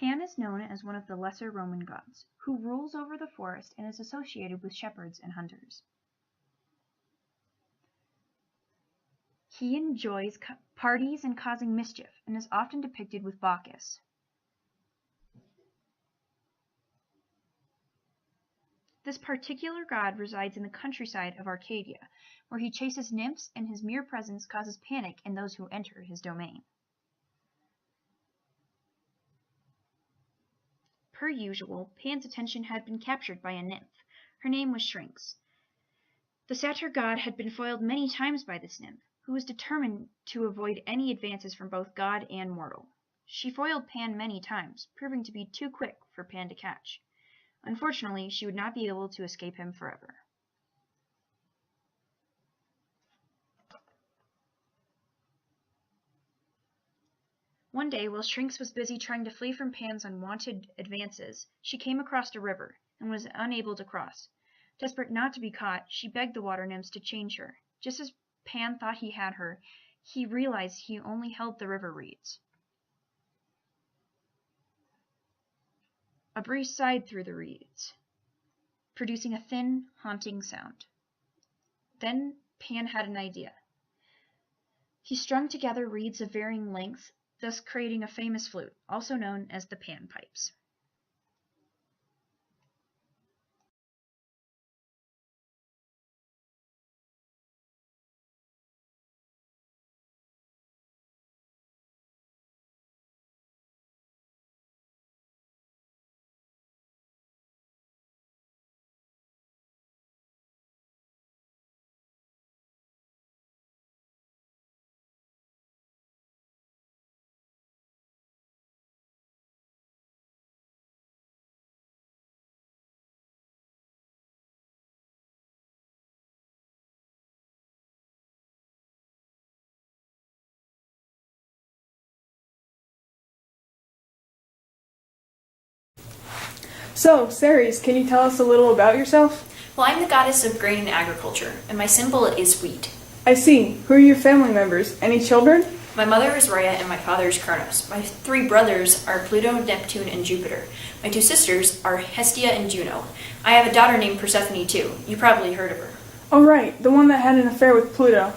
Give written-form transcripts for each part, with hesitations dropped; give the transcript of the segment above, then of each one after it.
Pan is known as one of the lesser Roman gods, who rules over the forest and is associated with shepherds and hunters. He enjoys parties and causing mischief, and is often depicted with Bacchus. This particular god resides in the countryside of Arcadia, where he chases nymphs, and his mere presence causes panic in those who enter his domain. Per usual, Pan's attention had been captured by a nymph. Her name was Syrinx. The satyr god had been foiled many times by this nymph, who was determined to avoid any advances from both god and mortal. She foiled Pan many times, proving to be too quick for Pan to catch. Unfortunately, she would not be able to escape him forever. One day, while Syrinx was busy trying to flee from Pan's unwanted advances, she came across a river, and was unable to cross. Desperate not to be caught, she begged the water nymphs to change her. Just as Pan thought he had her, he realized he only held the river reeds. A breeze sighed through the reeds, producing a thin, haunting sound. Then Pan had an idea. He strung together reeds of varying lengths, thus creating a famous flute, also known as the Pan pipes. So, Ceres, can you tell us a little about yourself? Well, I'm the goddess of grain and agriculture, and my symbol is wheat. I see. Who are your family members? Any children? My mother is Rhea and my father is Kronos. My 3 brothers are Pluto, Neptune, and Jupiter. My 2 sisters are Hestia and Juno. I have a daughter named Persephone too. You probably heard of her. Oh, right, the one that had an affair with Pluto.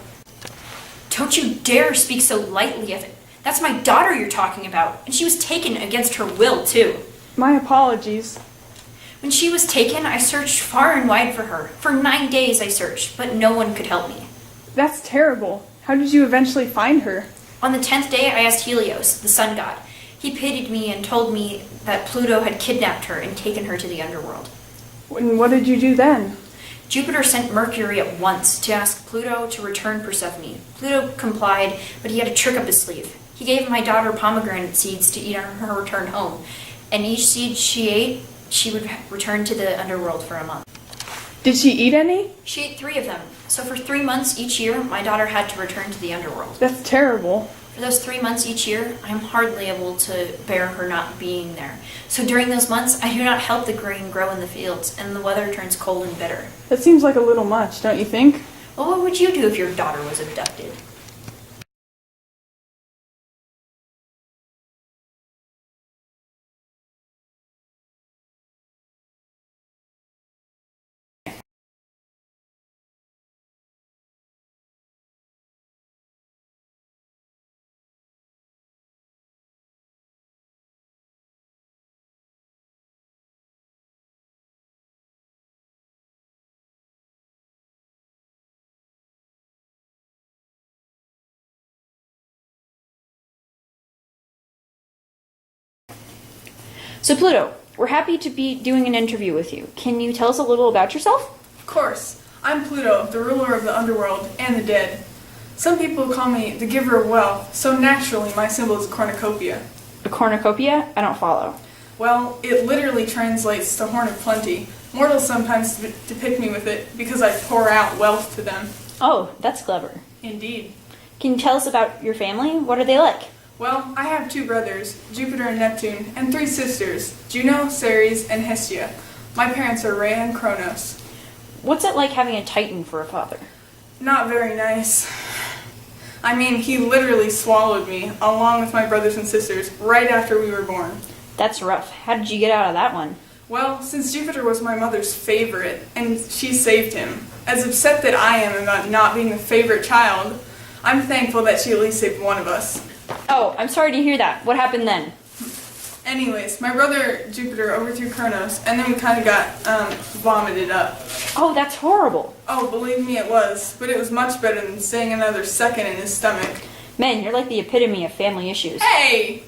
Don't you dare speak so lightly of it. That's my daughter you're talking about, and she was taken against her will too. My apologies. When she was taken, I searched far and wide for her. For 9 days I searched, but no one could help me. That's terrible. How did you eventually find her? On the 10th day, I asked Helios, the sun god. He pitied me and told me that Pluto had kidnapped her and taken her to the underworld. And what did you do then? Jupiter sent Mercury at once to ask Pluto to return Persephone. Pluto complied, but he had a trick up his sleeve. He gave my daughter pomegranate seeds to eat on her return home, and each seed she ate, she would return to the underworld for a month. Did she eat any? She ate 3 of them. So for 3 months each year, my daughter had to return to the underworld. That's terrible. For those 3 months each year, I'm hardly able to bear her not being there. So during those months, I do not help the grain grow in the fields, and the weather turns cold and bitter. That seems like a little much, don't you think? Well, what would you do if your daughter was abducted? So Pluto, we're happy to be doing an interview with you. Can you tell us a little about yourself? Of course. I'm Pluto, the ruler of the underworld and the dead. Some people call me the giver of wealth, so naturally my symbol is a cornucopia. A cornucopia? I don't follow. Well, it literally translates to horn of plenty. Mortals sometimes depict me with it because I pour out wealth to them. Oh, that's clever. Indeed. Can you tell us about your family? What are they like? Well, I have 2 brothers, Jupiter and Neptune, and 3 sisters, Juno, Ceres, and Hestia. My parents are Rhea and Kronos. What's it like having a Titan for a father? Not very nice. I mean, he literally swallowed me, along with my brothers and sisters, right after we were born. That's rough. How did you get out of that one? Well, since Jupiter was my mother's favorite, and she saved him, as upset that I am about not being the favorite child, I'm thankful that she at least saved one of us. Oh, I'm sorry to hear that. What happened then? Anyways, my brother Jupiter overthrew Kronos, and then we kind of got vomited up. Oh, that's horrible. Oh, believe me, it was. But it was much better than staying another second in his stomach. Man, you're like the epitome of family issues. Hey!